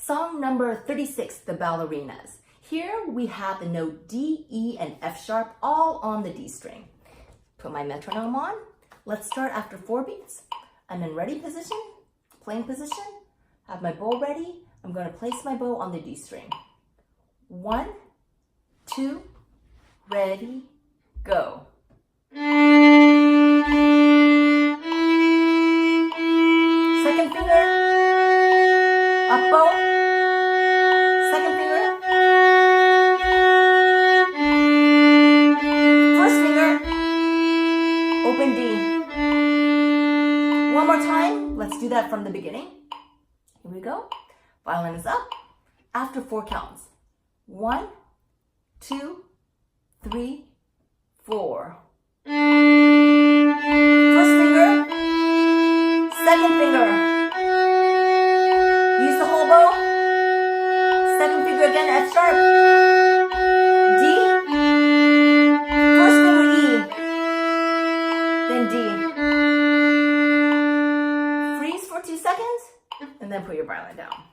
Song number 36, the Ballerinas. Here we have the note D, E, and F sharp all on the D string. Put my metronome on. Let's start after 4 beats. I'm in ready position, playing position. Have my bow ready. I'm going to place my bow on the D string. 1, 2, ready, go. Second finger, up bow. Second finger. First finger, open D. One more time. Let's do that from the beginning. Here we go. Violin is up. After 4 counts. 1, 2, 3, 4. First finger, second finger. Use the whole bow. Second finger again, F sharp. D. First finger, E. Then D. Freeze for 2 seconds, and then put your violin down.